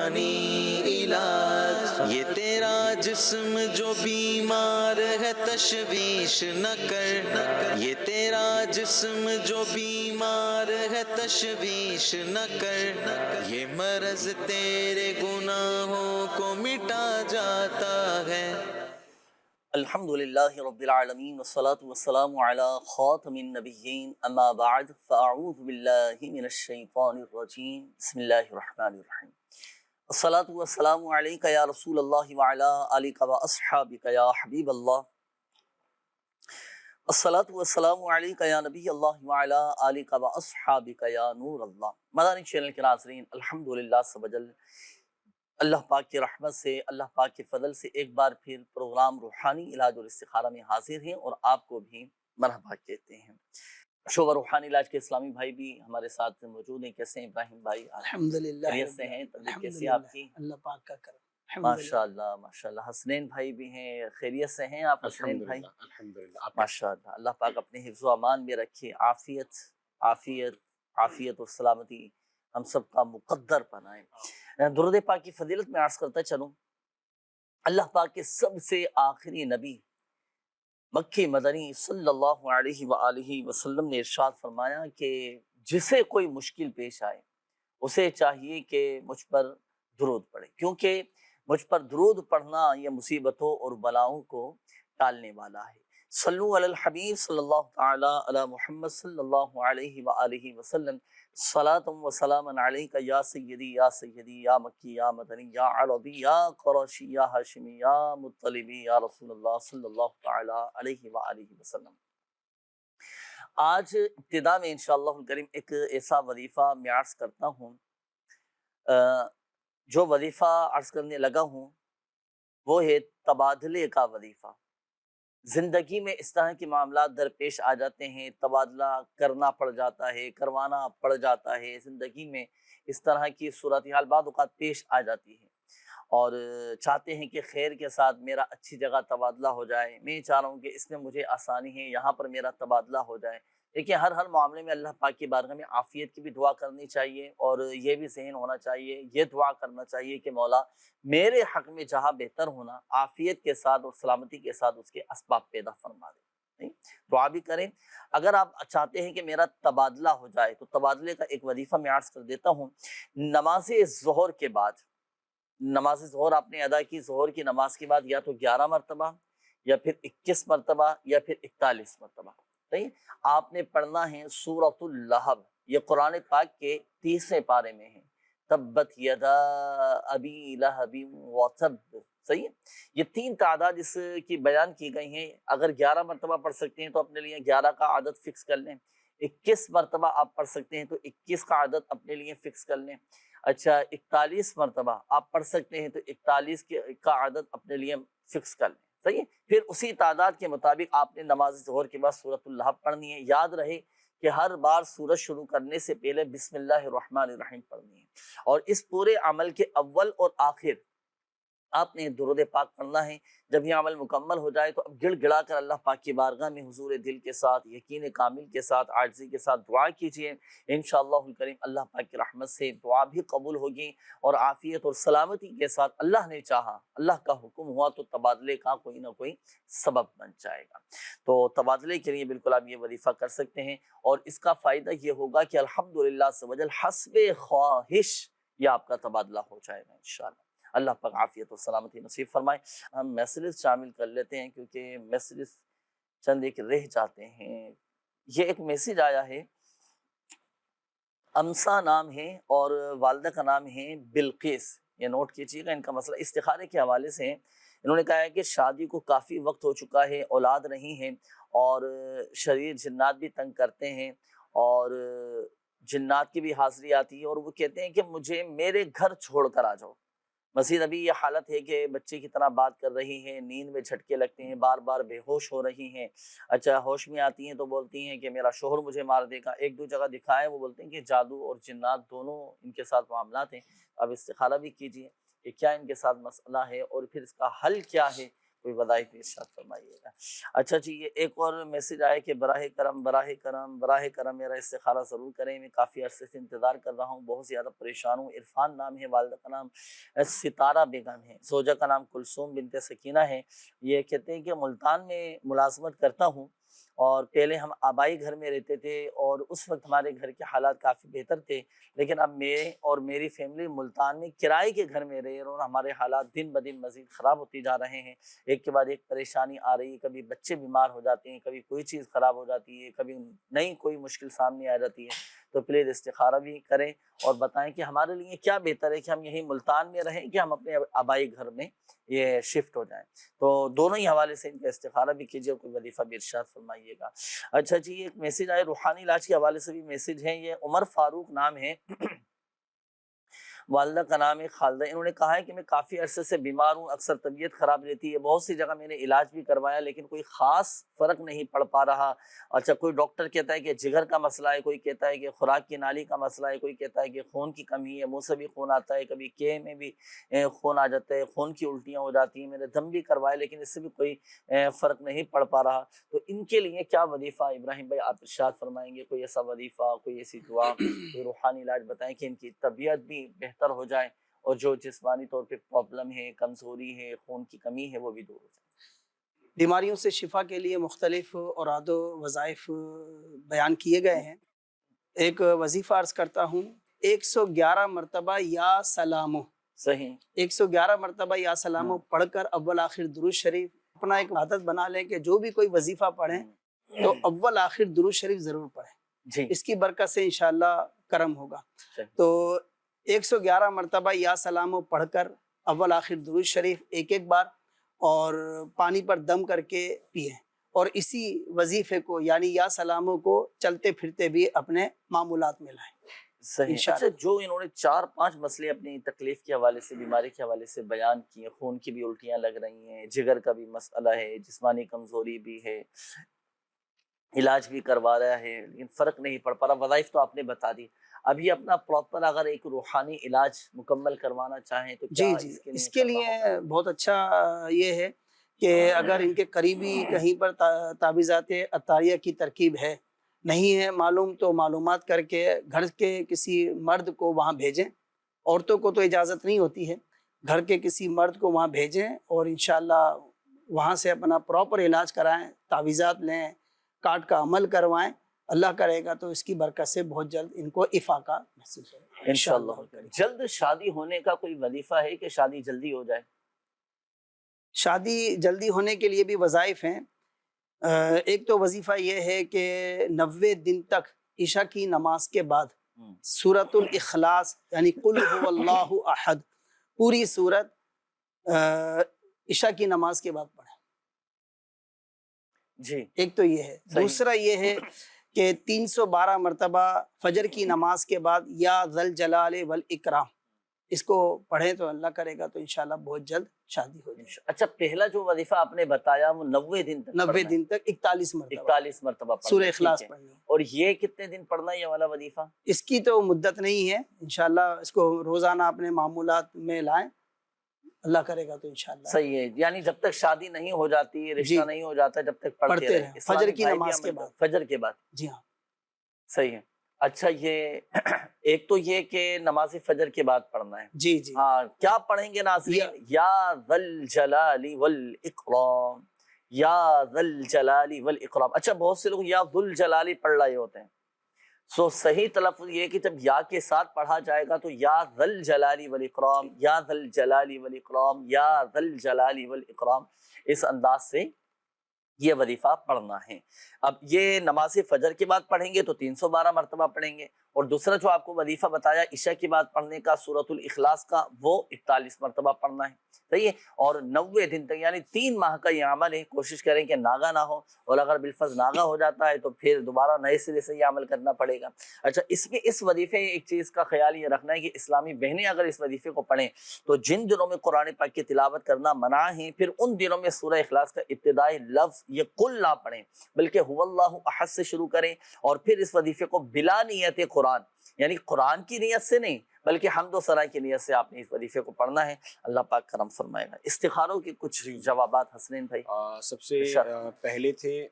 روحانی علاج، یہ تیرا جسم جو بیمار ہے تشویش نہ کر، یہ تیرا جسم جو بیمار ہے تشویش نہ کر، یہ مرض تیرے گناہوں کو مٹا جاتا ہے۔ الحمدللہ رب العالمین والصلاة والسلام علی خاتم النبیین اما بعد فاعوذ باللہ من الشیطان الرجیم بسم اللہ الرحمن الرحیم الصلاة والسلام علیکہ یا رسول اللہ وعلی آلک و اصحابک یا حبیب اللہ، الصلاة والسلام علیکہ یا نبی اللہ وعلی آلک و اصحابک یا نور اللہ۔ مدنی چینل کے ناظرین، الحمدللہ سبجل اللہ پاک کی رحمت سے، اللہ پاک کے فضل سے ایک بار پھر پروگرام روحانی علاج اور استخارہ میں حاضر ہیں اور آپ کو بھی مرحبا کہتے ہیں۔ شعبہ روحانی علاج کے اسلامی بھائی بھی ہمارے ساتھ موجود ہیں۔ کیسے ہیں ابراہیم بھائی؟ الحمدللہ خیریت سے ہیں؟ طبیعت کیسی ہے آپ کی؟ اللہ پاک کا کرم، ماشاءاللہ ماشاءاللہ۔ حسنین بھائی بھی ہیں، خیریت سے ہیں آپ حسنین بھائی؟ الحمدللہ ماشاءاللہ، اللہ پاک اپنے حفظ و امان میں رکھے، عافیت اور سلامتی ہم سب کا مقدر بنائے۔ درود پاک کی فضیلت میں عرض کرتا چلوں، اللہ پاک کے سب سے آخری نبی مکی مدنی صلی اللہ علیہ وآلہ وسلم نے ارشاد فرمایا کہ جسے کوئی مشکل پیش آئے اسے چاہیے کہ مجھ پر درود پڑھے، کیونکہ مجھ پر درود پڑھنا یہ مصیبتوں اور بلاؤں کو ٹالنے والا ہے۔ صلو علی الحبیب صلی اللہ تعالی علی محمد صلی اللہ علیہ وآلہ وسلم، صلاۃ و سلام علیک یا سیدی یا مکی یا مدنی یا عربی یا قریشی یا ہاشمی یا مطلبی یا رسول اللہ صلی اللہ تعالی علیہ وآلہ وسلم۔ آج ابتدا میں انشاءاللہ الکریم ایک ایسا وظیفہ میں عرض کرتا ہوں، جو وظیفہ عرض کرنے لگا ہوں وہ ہے تبادلے کا وظیفہ۔ زندگی میں اس طرح کے معاملات درپیش آ جاتے ہیں، تبادلہ کرنا پڑ جاتا ہے، کروانا پڑ جاتا ہے، زندگی میں اس طرح کی صورتحال بعض اوقات پیش آ جاتی ہے اور چاہتے ہیں کہ خیر کے ساتھ میرا اچھی جگہ تبادلہ ہو جائے، میں چاہ رہا ہوں کہ اس میں مجھے آسانی ہے، یہاں پر میرا تبادلہ ہو جائے۔ دیکھیں، ہر معاملے میں اللہ پاک کی بارگاہ میں عافیت کی بھی دعا کرنی چاہیے اور یہ بھی ذہن ہونا چاہیے، یہ دعا کرنا چاہیے کہ مولا میرے حق میں جہاں بہتر ہونا عافیت کے ساتھ اور سلامتی کے ساتھ اس کے اسباب پیدا فرما دے۔ دعا بھی کریں۔ اگر آپ چاہتے ہیں کہ میرا تبادلہ ہو جائے تو تبادلے کا ایک وظیفہ میں عرض کر دیتا ہوں۔ نماز ظہر کے بعد، نماز ظہر آپ نے ادا کی، ظہر کی نماز کے بعد یا تو 11 مرتبہ یا پھر 21 مرتبہ یا پھر 41 مرتبہ آپ نے پڑھنا ہے سورۃ اللہب۔ یہ قرآن پاک کے 30ویں پارے میں ہے۔ تبت یدا ابی لہب وتب، صحیح ہے؟ یہ تین تعداد اس کی بیان کی گئی ہیں۔ اگر 11 مرتبہ پڑھ سکتے ہیں تو اپنے لیے 11 کا عدد فکس کر لیں، 21 مرتبہ آپ پڑھ سکتے ہیں تو 21 کا عدد اپنے لیے فکس کر لیں۔ اچھا، 41 مرتبہ آپ پڑھ سکتے ہیں تو 41 کا عدد اپنے لیے فکس کر لیں، صحیح ہے؟ پھر اسی تعداد کے مطابق آپ نے نماز ظہر کے بعد سورۃ اللہب پڑھنی ہے۔ یاد رہے کہ ہر بار سورج شروع کرنے سے پہلے بسم اللہ الرحمن الرحیم پڑھنی ہے، اور اس پورے عمل کے اول اور آخر آپ نے درود پاک پڑھنا ہے۔ جب یہ عمل مکمل ہو جائے تو اب گڑ گڑا کر اللہ پاک کی بارگاہ میں حضور دل کے ساتھ، یقین کامل کے ساتھ، عاجزی کے ساتھ دعا کیجئے۔ انشاءاللہ الکریم اللہ پاک کی رحمت سے دعا بھی قبول ہوگی اور عافیت اور سلامتی کے ساتھ اللہ نے چاہا، اللہ کا حکم ہوا تو تبادلے کا کوئی نہ کوئی سبب بن جائے گا۔ تو تبادلے کے لیے بالکل آپ یہ وظیفہ کر سکتے ہیں اور اس کا فائدہ یہ ہوگا کہ الحمدللہ سبحان حسب خواہش یہ آپ کا تبادلہ ہو جائے گا انشاءاللہ۔ اللہ پاک عافیت و سلامتی نصیب فرمائے۔ ہم میسیجز شامل کر لیتے ہیں کیونکہ میسیجز چند ایک رہ جاتے ہیں۔ یہ ایک میسیج آیا ہے، امسا نام ہے اور والدہ کا نام ہے بلقیس، یہ نوٹ کیجیے گا۔ ان کا مسئلہ استخارے کے حوالے سے ہے۔ انہوں نے کہا ہے کہ شادی کو کافی وقت ہو چکا ہے، اولاد نہیں ہے اور شریر جنات بھی تنگ کرتے ہیں اور جنات کی بھی حاضری آتی ہے، اور وہ کہتے ہیں کہ مجھے میرے گھر چھوڑ کر آ جاؤ۔ مزید ابھی یہ حالت ہے کہ بچے کی طرح بات کر رہی ہیں، نیند میں جھٹکے لگتے ہیں، بار بار بے ہوش ہو رہی ہیں۔ اچھا، ہوش میں آتی ہیں تو بولتی ہیں کہ میرا شوہر مجھے مار دے گا۔ ایک دو جگہ دکھا ہے، وہ بولتے ہیں کہ جادو اور جنات دونوں ان کے ساتھ معاملات ہیں۔ اب استخارہ بھی کیجیے کہ کیا ان کے ساتھ مسئلہ ہے اور پھر اس کا حل کیا ہے۔ کوئی وظائف بھی ارشاد فرمائیے گا۔ اچھا جی، یہ ایک اور میسج آیا کہ براہ کرم براہ کرم براہ کرم میرا استخارہ ضرور کریں، میں کافی عرصے سے انتظار کر رہا ہوں، بہت زیادہ پریشان ہوں۔ عرفان نام ہے، والدہ کا نام ستارہ بیگم ہے، زوجہ کا نام کلثوم بنت سکینہ ہے۔ یہ کہتے ہیں کہ ملتان میں ملازمت کرتا ہوں، اور پہلے ہم آبائی گھر میں رہتے تھے اور اس وقت ہمارے گھر کے حالات کافی بہتر تھے، لیکن اب میں اور میری فیملی ملتان میں کرائے کے گھر میں رہ رہے ہیں اور ہمارے حالات دن بدن مزید خراب ہوتی جا رہے ہیں۔ ایک کے بعد ایک پریشانی آ رہی ہے، کبھی بچے بیمار ہو جاتے ہیں، کبھی کوئی چیز خراب ہو جاتی ہے، کبھی نئی کوئی مشکل سامنے آ جاتی ہے۔ تو پلیز استخارہ بھی کریں اور بتائیں کہ ہمارے لیے کیا بہتر ہے، کہ ہم یہیں ملتان میں رہیں کہ ہم اپنے آبائی گھر میں یہ شفٹ ہو جائیں۔ تو دونوں ہی حوالے سے ان کا استخارہ بھی کیجیے اور کوئی وظیفہ بھی ارشاد فرمائیے گا۔ اچھا جی، ایک میسج آئے روحانی علاج کے حوالے سے بھی میسج ہے، یہ عمر فاروق نام ہے، والدہ کا نام ہے خالدہ۔ انہوں نے کہا ہے کہ میں کافی عرصے سے بیمار ہوں، اکثر طبیعت خراب رہتی ہے، بہت سی جگہ میں نے علاج بھی کروایا لیکن کوئی خاص فرق نہیں پڑ پا رہا۔ اچھا، کوئی ڈاکٹر کہتا ہے کہ جگر کا مسئلہ ہے، کوئی کہتا ہے کہ خوراک کی نالی کا مسئلہ ہے، کوئی کہتا ہے کہ خون کی کمی ہے، منہ سے بھی خون آتا ہے، کبھی کے میں بھی خون آ جاتا ہے، خون کی الٹیاں ہو جاتی ہیں۔ میں نے دم بھی کروائے لیکن اس سے بھی کوئی فرق نہیں پڑ پا رہا۔ تو ان کے لیے کیا وظیفہ ابراہیم بھائی آپ ارشاد فرمائیں گے؟ کوئی ایسا وظیفہ، کوئی ایسی دعا، کوئی روحانی علاج بتائیں کہ ان کی طبیعت بھی بہتر ہو جائے اور جو جسمانی طور پہ پرابلم ہے، کمزوری ہے، خون کی کمی ہے، وہ بھی دور ہو جائے۔ بیماریوں سے شفا کے لیے مختلف اوراد و وظائف بیان کیے گئے ہیں۔ ایک وظیفہ عرض کرتا ہوں، 111 مرتبہ یا سلامو، صحیح 111 مرتبہ یا سلامو پڑھ کر اول آخر درود شریف اپنا ایک عادت بنا لیں کہ جو بھی کوئی وظیفہ پڑھیں تو اول آخر درود شریف ضرور پڑھیں، جی، اس کی برکت سے انشاءاللہ کرم ہوگا۔ صحیح۔ تو 111 مرتبہ یا سلامو پڑھ کر اول آخر درود شریف ایک ایک بار اور پانی پر دم کر کے پئیں، اور اسی وظیفے کو یعنی یا سلاموں کو چلتے پھرتے بھی اپنے معمولات میں لائیں۔ صحیح۔ انشاءاللہ۔ اچھا، جو انہوں نے 4-5 مسئلے اپنی تکلیف کے حوالے سے، بیماری کے حوالے سے بیان کیے، خون کی بھی الٹیاں لگ رہی ہیں، جگر کا بھی مسئلہ ہے، جسمانی کمزوری بھی ہے، علاج بھی کروا رہا ہے لیکن فرق نہیں پڑ پا رہا، وظائف تو آپ نے بتا دی۔ ابھی اپنا پراپر اگر ایک روحانی علاج مکمل کروانا چاہیں تو کیا جی اس کے لیے بہت اچھا یہ ہے کہ اگر ان کے قریبی کہیں پر تعویذات عطاریہ کی ترکیب ہے، نہیں ہے معلوم، تو معلومات کر کے گھر کے کسی مرد کو وہاں بھیجیں۔ عورتوں کو تو اجازت نہیں ہوتی ہے، گھر کے کسی مرد کو وہاں بھیجیں اور انشاءاللہ وہاں سے اپنا پراپر علاج کرائیں، تعویذات لیں، کاٹ کا عمل کروائیں، اللہ کرے گا تو اس کی برکت سے بہت جلد ان کو افاقہ محسوس ہوگا انشاءاللہ۔ جلد شادی ہونے کا کوئی وظیفہ ہے کہ شادی جلدی ہو جائے؟ شادی جلدی ہونے کے لیے بھی وظائف ہیں۔ ایک تو وظیفہ یہ ہے کہ 90 دن تک عشاء کی نماز کے بعد سورۃ الاخلاص یعنی قل هو اللہ احد پوری سورت عشاء کی نماز کے بعد پڑھیں۔ جی، ایک تو یہ ہے۔ دوسرا یہ ہے کہ 312 مرتبہ فجر کی نماز کے بعد یا ذا الجلال والاکرام اس کو پڑھیں تو اللہ کرے گا تو انشاءاللہ بہت جلد شادی ہو جائے۔ اچھا، پہلا جو وظیفہ آپ نے بتایا وہ 90 دن تک 90 دن تک 41 مرتبہ 41 مرتبہ پڑھنا، سورہ اخلاص ٹھیک ہے۔ پڑھنی۔ اور یہ کتنے دن پڑھنا ہے یہ والا وظیفہ؟ اس کی تو مدت نہیں ہے، انشاءاللہ اس کو روزانہ اپنے معمولات میں لائیں، اللہ کرے گا تو انشاءاللہ صحیح ہے، یعنی جب تک شادی نہیں ہو جاتی، رشتہ نہیں ہو جاتا، جب تک پڑھتے رہیں اسلامی فجر کی بھائی بھی نماز کے عمل بعد۔ فجر کے بعد، جی ہاں، صحیح ہے۔ اچھا، یہ ایک تو یہ کہ نماز فجر کے بعد پڑھنا ہے، جی ہاں، کیا پڑھیں گے ناظرین؟ یا ذا الجلال والاکرام، یا ذا الجلال والاکرام۔ اچھا، بہت سے لوگ یا ذو الجلال پڑھ رہے ہوتے ہیں، صحیح تلفظ یہ کہ جب یا کے ساتھ پڑھا جائے گا تو یا ذا الجلال والاکرام، یا ذا الجلال والاکرام، یا ذا الجلال والاکرام، اس انداز سے یہ وظیفہ پڑھنا ہے۔ اب یہ نماز فجر کے بعد پڑھیں گے تو 312 مرتبہ پڑھیں گے، اور دوسرا جو آپ کو وظیفہ بتایا عشاء کے بعد پڑھنے کا سورۃ الاخلاص کا، وہ 41 مرتبہ پڑھنا ہے، صحیح ہے۔ اور 90 دن تک یعنی 3 ماہ کا یہ عمل ہے، کوشش کریں کہ ناغا نہ ہو، اور اگر بالفرض ناغا ہو جاتا ہے تو پھر دوبارہ نئے سرے سے یہ عمل کرنا پڑے گا۔ اچھا، اس میں اس وظیفے میں ایک چیز کا خیال یہ رکھنا ہے کہ اسلامی بہنیں اگر اس وظیفے کو پڑھیں تو جن دنوں میں قرآن پاک کی تلاوت کرنا منع ہے، پھر ان دنوں میں سورہ اخلاص کا ابتدائی لفظ یہ قل نہ پڑھیں، بلکہ هو اللہ احد سے شروع کریں، اور پھر اس وظیفے کو بلا نیت قرآن یعنی قرآن کی نیت سے نہیں بلکہ حمد و ثنا کی نیت سے آپ نے اس وظیفے کو پڑھنا ہے. اللہ پاک کرم فرمائے گا. استخاروں کے کچھ جوابات حسنین بھائی. سب سے پہلے تھے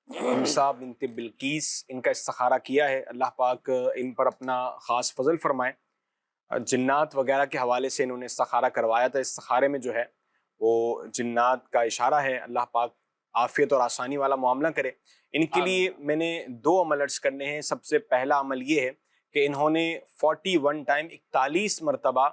موسیٰ بنت بلقیس، ان کا استخارہ کیا ہے. اللہ پاک ان پر اپنا خاص فضل فرمائے. جنات وغیرہ کے حوالے سے انہوں نے استخارہ کروایا تھا. استخارے میں جو ہے وہ جنات کا اشارہ ہے. اللہ پاک عافیت اور آسانی والا معاملہ کرے. ان کے لیے میں نے 2 عمل عرض کرنے ہیں. سب سے پہلا عمل یہ ہے کہ انہوں نے 41 ٹائم 41 مرتبہ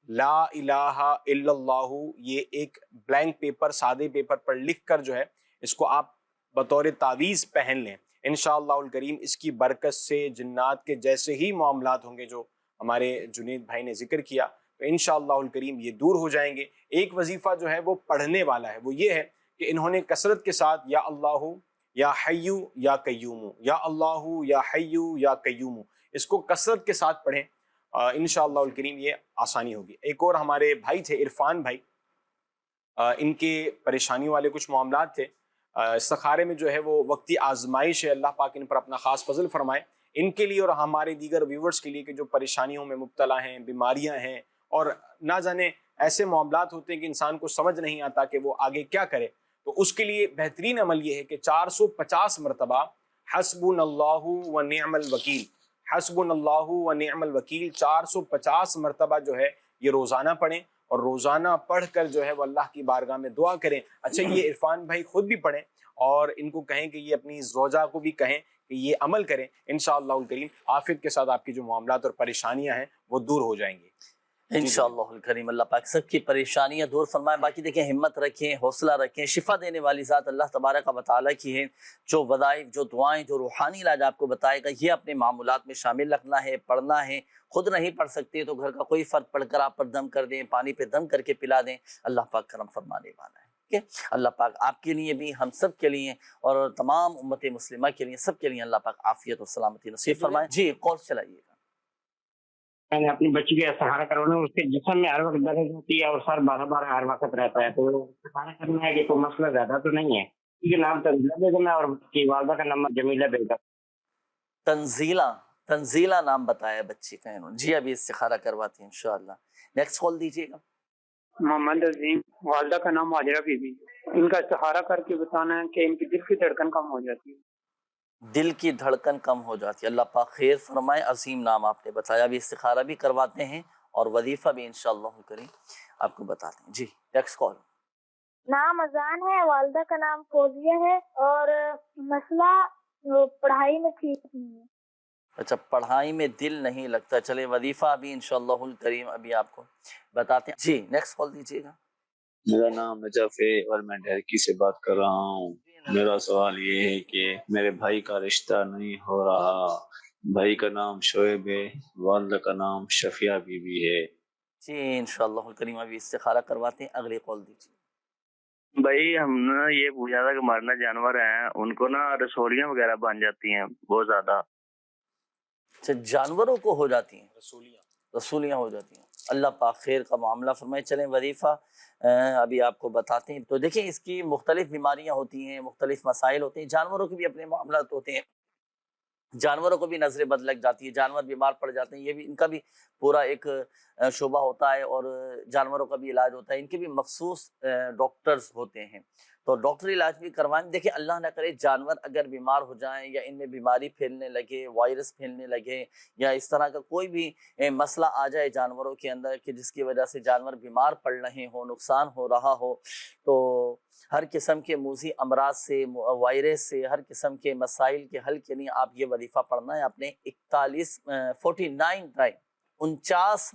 لا الہ الا اللہ، یہ ایک بلینک پیپر، سادے پیپر پر لکھ کر جو ہے اس کو آپ بطور تعویذ پہن لیں. انشاءاللہ الکریم اس کی برکت سے جنات کے جیسے ہی معاملات ہوں گے جو ہمارے جنید بھائی نے ذکر کیا، تو انشاءاللہ الکریم یہ دور ہو جائیں گے. ایک وظیفہ جو ہے وہ پڑھنے والا ہے، وہ یہ ہے کہ انہوں نے کثرت کے ساتھ یا اللہ یا حیو یا قیوم، یا اللہ یا حیو یا قیوم، اس کو کثرت کے ساتھ پڑھیں. انشاءاللہ الکریم یہ آسانی ہوگی. ایک اور ہمارے بھائی تھے عرفان بھائی، ان کے پریشانی والے کچھ معاملات تھے. استخارے میں جو ہے وہ وقتی آزمائش ہے. اللہ پاک ان پر اپنا خاص فضل فرمائے. ان کے لیے اور ہمارے دیگر ویورز کے لیے کہ جو پریشانیوں میں مبتلا ہیں، بیماریاں ہیں، اور نہ جانے ایسے معاملات ہوتے ہیں کہ انسان کو سمجھ نہیں آتا کہ وہ آگے کیا کرے، تو اس کے لیے بہترین عمل یہ ہے کہ 450 مرتبہ حسبنا اللہ و نعم الوکیل، حسبنا اللہ و نعم الوکیل 450 مرتبہ جو ہے یہ روزانہ پڑھیں، اور روزانہ پڑھ کر جو ہے وہ اللہ کی بارگاہ میں دعا کریں. اچھا یہ عرفان بھائی خود بھی پڑھیں اور ان کو کہیں کہ یہ اپنی زوجہ کو بھی کہیں کہ یہ عمل کریں. انشاءاللہ الکریم عافیت کے ساتھ آپ کی جو معاملات اور پریشانیاں ہیں وہ دور ہو جائیں گی انشاءاللہ الکریم. اللہ پاک سب کی پریشانیاں دور فرمائے. باقی دیکھیں ہمت رکھیں، حوصلہ رکھیں. شفا دینے والی ذات اللہ تبارک و تعالیٰ کی ہے. جو وظائف، جو دعائیں، جو روحانی علاج آپ کو بتائے گا یہ اپنے معمولات میں شامل رکھنا ہے، پڑھنا ہے. خود نہیں پڑھ سکتے تو گھر کا کوئی فرد پڑھ کر آپ پر دم کر دیں، پانی پہ دم کر کے پلا دیں. اللہ پاک کرم فرمانے والا ہے. اللہ پاک آپ کے لیے بھی، ہم سب کے لیے، اور تمام امت مسلمہ کے لیے، سب کے لیے اللہ پاک عافیت و سلامتی نصیب فرمائے. جی کال چلائیے گا. میں نے اپنی بچی کا استخارہ کروانا، اس کے جسم میں ہر وقت درد ہوتی ہے اور سر بارہ بارہ ہر وقت رہتا ہے، تو استخارہ کرنا ہے کہ کوئی مسئلہ زیادہ تو نہیں ہے. یہ نام تنزیلہ بیگم ہے اور اس کی والدہ کا نام جمیلہ بیگم. تنزیلہ نام بتایا بچی کا انہوں نے. جی ابھی استخارہ کرواتے ہیں انشاءاللہ. نیکسٹ کال دیجیے گا. محمد عظیم، والدہ کا نام ہاجرہ بی بی. ان کا استخارہ کر کے بتانا ہے کہ ان کی دل کی دھڑکن کم ہو جاتی ہے. دل کی دھڑکن کم ہو جاتی ہے. اللہ پاک خیر فرمائے. عظیم نام آپ نے بتایا. ابھی استخارہ بھی کرواتے ہیں اور وظیفہ بھی انشاءاللہ کریں آپ کو بتاتے ہیں. جی نیکسٹ کال. نام اذان ہے، والدہ کا نام فوزیہ ہے، اور مسئلہ پڑھائی میں ٹھیک نہیں ہے. اچھا پڑھائی میں دل نہیں لگتا. چلے وظیفہ بھی انشاءاللہ الکریم ابھی آپ کو بتاتے ہیں. جی نیکسٹ کال دیجیے گا. میرا نام نجف ہے اور میں ڈھرکی سے بات کر رہا ہوں. میرا سوال یہ ہے کہ میرے بھائی کا رشتہ نہیں ہو رہا. بھائی کا نام شعیب ہے، والدہ کا نام شفیہ بی بی ہے. جی انشاءاللہ الکریم ابھی استخارہ کرواتے ہیں. اگلی کال دیجیے. بھائی ہم نے یہ پوچھا تھا کہ مرنا جانور ہیں ان کو نا رسولیاں وغیرہ بن جاتی ہیں بہت زیادہ. اچھا جانوروں کو ہو جاتی ہیں رسولیاں ہو جاتی ہیں. اللہ پاک خیر کا معاملہ فرمائے. چلیں وظیفہ ابھی آپ کو بتاتے ہیں. تو دیکھیں اس کی مختلف بیماریاں ہوتی ہیں، مختلف مسائل ہوتے ہیں. جانوروں کے بھی اپنے معاملات ہوتے ہیں. جانوروں کو بھی نظر بد لگ جاتی ہے، جانور بیمار پڑ جاتے ہیں. یہ بھی ان کا بھی پورا ایک شعبہ ہوتا ہے اور جانوروں کا بھی علاج ہوتا ہے. ان کے بھی مخصوص ڈاکٹرز ہوتے ہیں تو ڈاکٹر علاج بھی کروائیں. دیکھیں اللہ نہ کرے جانور اگر بیمار ہو جائیں یا ان میں بیماری پھیلنے لگے، وائرس پھیلنے لگے، یا اس طرح کا کوئی بھی مسئلہ آ جائے جانوروں کے اندر کہ جس کی وجہ سے جانور بیمار پڑ رہے ہوں، نقصان ہو رہا ہو، تو ہر قسم کے موذی امراض سے، وائرس سے، ہر قسم کے مسائل کے حل کے لیے آپ یہ وظیفہ پڑھنا ہے. آپ نے 49 ٹائم 49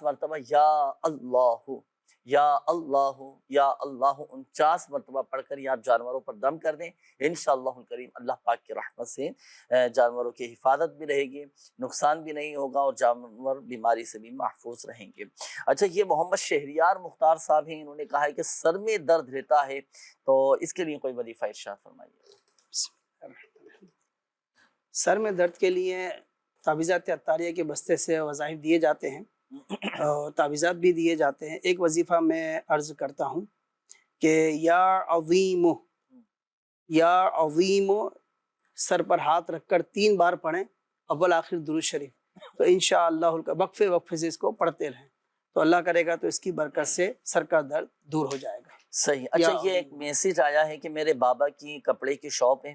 مرتبہ یا اللہ یا اللہ یا اللہ 49 مرتبہ پڑھ کر آپ جانوروں پر دم کر دیں. انشاءاللہ الکریم اللہ پاک کی رحمت سے جانوروں کی حفاظت بھی رہے گی، نقصان بھی نہیں ہوگا اور جانور بیماری سے بھی محفوظ رہیں گے. اچھا یہ محمد شہریار مختار صاحب ہیں. انہوں نے کہا ہے کہ سر میں درد رہتا ہے تو اس کے لیے کوئی وظیفہ ارشاد فرمائیے. سر میں درد کے لیے تعویذات عطاریہ کے بستے سے وظائف دیے جاتے ہیں اور تعویذات بھی دیے جاتے ہیں. ایک وظیفہ میں عرض کرتا ہوں کہ یا عظیم سر پر ہاتھ رکھ کر 3 بار پڑھیں. اول آخر درود شریف، تو انشاءاللہ وقفے وقفے سے اس کو پڑھتے رہیں تو اللہ کرے گا تو اس کی برکت سے سر کا درد دور ہو جائے گا۔ صحیح۔ اچھا یہ ایک میسیج آیا ہے کہ میرے بابا کی کپڑے کی شاپ ہے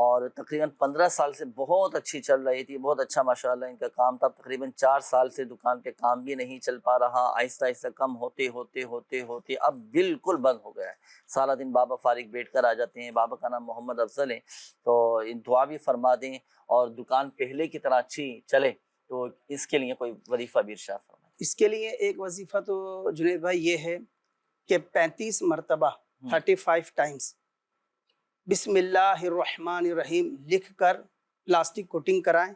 اور تقریباً 15 سال سے بہت اچھی چل رہی تھی، بہت اچھا ماشاءاللہ ان کا کام تھا، تقریباً 4 سال سے دکان پہ کام بھی نہیں چل پا رہا، آہستہ آہستہ کم ہوتے ہوتے ہوتے ہوتے اب بالکل بند ہو گیا ہے۔ سارا دن بابا فارغ بیٹھ کر آ جاتے ہیں۔ بابا کا نام محمد افضل ہے، تو دعا بھی فرما دیں اور دکان پہلے کی طرح اچھی چلے تو اس کے لیے کوئی وظیفہ بھی ارشاد فرمائیں۔ اس کے لیے ایک وظیفہ تو جنید بھائی یہ ہے کہ 35 مرتبہ 35 ٹائمز بسم اللہ الرحمن الرحیم لکھ کر پلاسٹک کوٹنگ کرائیں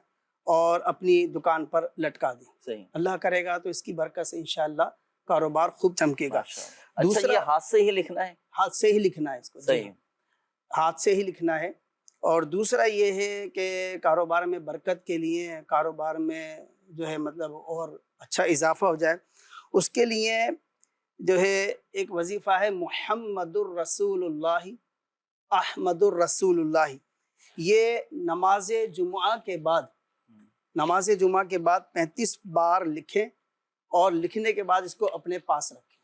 اور اپنی دکان پر لٹکا دیں۔ صحیح، اللہ کرے گا تو اس کی برکت سے انشاءاللہ کاروبار خوب چمکے گا۔ اچھا یہ ہاتھ سے ہی لکھنا ہے؟ ہاتھ سے ہی لکھنا ہے اس کو، صحیح، ہاتھ سے ہی لکھنا ہے۔ اور دوسرا یہ ہے کہ کاروبار میں برکت کے لیے، کاروبار میں جو ہے مطلب اور اچھا اضافہ ہو جائے، اس کے لیے جو ہے ایک وظیفہ ہے محمد الرسول اللہ احمد الرسول اللہ۔ یہ نماز جمعہ کے بعد 35 بار لکھیں اور لکھنے کے بعد اس کو اپنے پاس رکھیں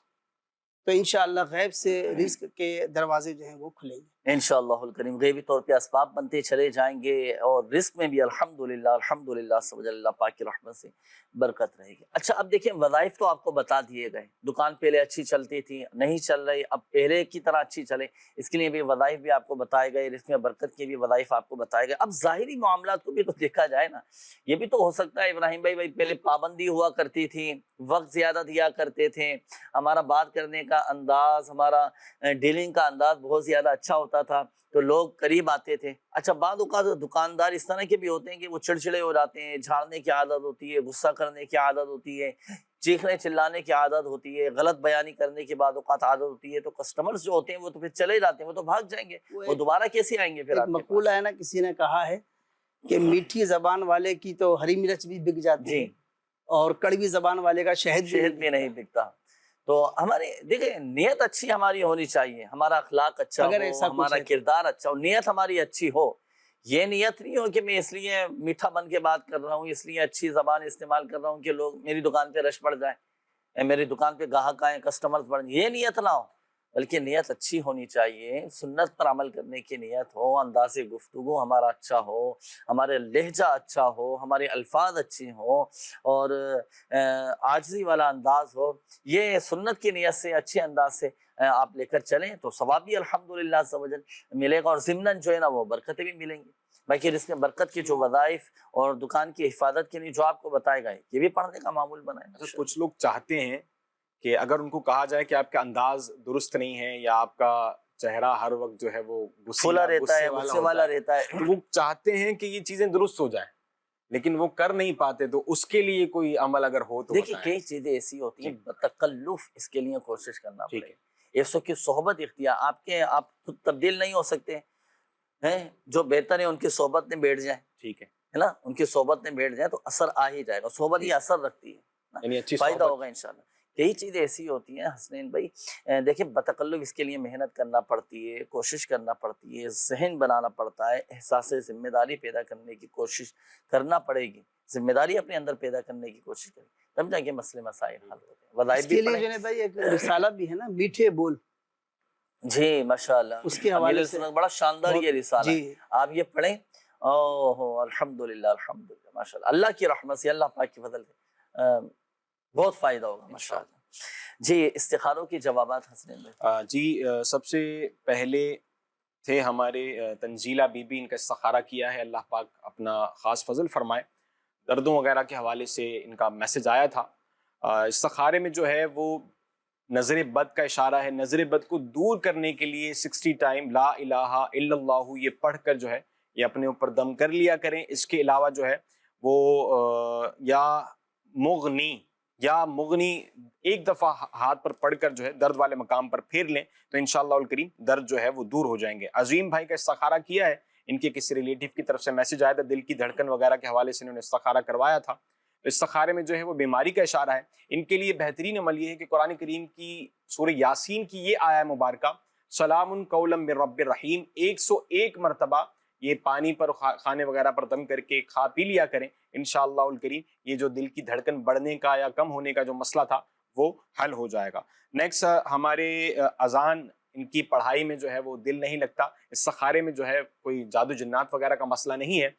تو انشاءاللہ غیب سے رزق کے دروازے جو ہیں وہ کھلیں گے انشاءاللہ الکریم۔ غیبی طور پہ اسباب بنتے چلے جائیں گے اور رزق میں بھی الحمدللہ سب اللہ پاک کی رحمت سے برکت رہے گی۔ اچھا اب دیکھیں وظائف تو آپ کو بتا دیے گئے، دکان پہلے اچھی چلتی تھی نہیں چل رہی، اب پہلے کی طرح اچھی چلے اس کے لیے بھی وظائف بھی آپ کو بتائے گئے، رزق میں برکت کے بھی وظائف آپ کو بتائے گئے۔ اب ظاہری معاملات کو بھی تو دیکھا جائے نا، یہ بھی تو ہو سکتا ہے ابراہیم بھائی پہلے پابندی ہوا کرتی تھی، وقت زیادہ دیا کرتے تھے، ہمارا بات کرنے کا انداز، ہمارا ڈیلنگ کا انداز بہت زیادہ اچھا ہوتا تھا تو لوگ قریب آتے تھے۔ اچھا بعض اوقات دکاندار اس طرح کے بھی ہوتے ہیں کہ وہ چڑچڑے ہو جاتے ہیں، جھاڑنے کی عادت ہوتی ہے، غصہ کرنے کی عادت ہوتی ہے، چیخنے چلانے کی عادت ہوتی ہے، غلط بیانی کرنے کی بعض اوقات عادت ہوتی ہے، تو کسٹمرز جو ہوتے ہیں وہ تو پھر چلے جاتے ہیں، وہ تو بھاگ جائیں گے، وہ دوبارہ کیسے آئیں گے پھر؟ ایک مقولہ ہے نا، کسی نے کہا ہے کہ میٹھی زبان والے کی تو ہری مرچ بھی بک جاتی ہے اور کڑوی زبان والے کا شہد بھی نہیں بکتا۔ تو ہماری دیکھیں نیت اچھی ہماری ہونی چاہیے، ہمارا اخلاق اچھا ہو، ہمارا کردار اچھا ہو، نیت ہماری اچھی ہو۔ یہ نیت نہیں ہو کہ میں اس لیے میٹھا بن کے بات کر رہا ہوں، اس لیے اچھی زبان استعمال کر رہا ہوں کہ لوگ میری دکان پہ رش پڑ جائیں، میری دکان پہ گاہک آئیں، کسٹمرز بڑھ جائیں، یہ نیت نہ ہو، بلکہ نیت اچھی ہونی چاہیے، سنت پر عمل کرنے کی نیت ہو، انداز گفتگو ہمارا اچھا ہو، ہمارے لہجہ اچھا ہو، ہمارے الفاظ اچھے ہوں اور عاجزی والا انداز ہو۔ یہ سنت کی نیت سے اچھے انداز سے آپ لے کر چلیں تو ثواب بھی الحمدللہ عز و جل ملے گا اور ضمناً جو ہے نا وہ برکتیں بھی ملیں گی۔ باقی اس میں برکت کی جو وظائف اور دکان کی حفاظت کے لیے جو آپ کو بتائے گئے یہ بھی پڑھنے کا معمول بنائیں۔ کچھ لوگ چاہتے ہیں کہ اگر ان کو کہا جائے کہ آپ کا انداز درست نہیں ہے یا آپ کا چہرہ ہر وقت جو ہے وہ پھولا رہتا ہے، غصے والا رہتا ہے، تو وہ چاہتے ہیں کہ یہ چیزیں درست ہو جائیں لیکن وہ کر نہیں پاتے، تو اس کے لیے کوئی عمل اگر ہو تو دیکھیے کئی چیزیں ایسی ہوتی ہیں بتکلف اس کے لیے کوشش کرنا پڑے گا۔ ایسو کی صحبت اختیار آپ خود تبدیل نہیں ہو سکتے ہیں، جو بہتر ہے ان کی صحبت میں بیٹھ جائیں، ٹھیک ہے نا، ان کی صحبت میں بیٹھ جائیں تو اثر آ ہی جائے گا، صحبت یہ اثر رکھتی ہے، فائدہ ہوگا انشاءاللہ۔ کئی چیزیں ایسی ہوتی ہیں حسنین بھائی، دیکھیں بتکلف اس کے لیے محنت کرنا پڑتی ہے، کوشش کرنا پڑتی ہے، ذہن بنانا پڑتا ہے، احساس ذمہ داری پیدا کرنے کی کوشش کرنا پڑے گی، ذمہ داری اپنے اندر پیدا کرنے کی کوشش کریں تب جا کے مسئلے مسائل حل ہوتے ہیں۔ وظائف بھی پڑھیں۔ جنید بھائی ایک رسالہ بھی ہے نا، میٹھے بول، جی ماشاءاللہ، اس کے حوالے سے بڑا شاندار یہ رسالہ ہے، آپ یہ پڑھیں۔ اوہ الحمدللہ الحمدللہ ماشاءاللہ، اللہ کی رحمت سے، اللہ پاک کے فضل سے بہت فائدہ ہوگا ماشاءاللہ۔ جی استخاروں کی جوابات حسنین بھائی۔ جی سب سے پہلے تھے ہمارے تنزیلہ بی بی، ان کا استخارہ کیا ہے، اللہ پاک اپنا خاص فضل فرمائے، دردوں وغیرہ کے حوالے سے ان کا میسج آیا تھا۔ استخارے میں جو ہے وہ نظر بد کا اشارہ ہے، نظر بد کو دور کرنے کے لیے 60 ٹائم لا الہ الا اللہ یہ پڑھ کر جو ہے یہ اپنے اوپر دم کر لیا کریں۔ اس کے علاوہ جو ہے وہ یا مغنی ایک دفعہ ہاتھ پر پڑھ کر جو ہے درد والے مقام پر پھیر لیں تو انشاءاللہ الکریم درد جو ہے وہ دور ہو جائیں گے۔ عظیم بھائی کا استخارہ کیا ہے، ان کے کسی ریلیٹیو کی طرف سے میسج آیا تھا، دل کی دھڑکن وغیرہ کے حوالے سے انہوں نے استخارہ کروایا تھا۔ استخارے میں جو ہے وہ بیماری کا اشارہ ہے، ان کے لیے بہترین عمل یہ ہے کہ قرآن کریم کی سورہ یاسین کی یہ آیہ مبارکہ سلام قولا من رب الرحیم 101 مرتبہ یہ پانی پر کھانے وغیرہ پر دم کر کے کھا پی لیا کریں، انشاءاللہ الکریم یہ جو دل کی دھڑکن بڑھنے کا یا کم ہونے کا جو مسئلہ تھا وہ حل ہو جائے گا۔ نیکسٹ ہمارے اذان ان کی پڑھائی میں جو ہے وہ دل نہیں لگتا، استخارے میں جو ہے کوئی جادو جنات وغیرہ کا مسئلہ نہیں ہے،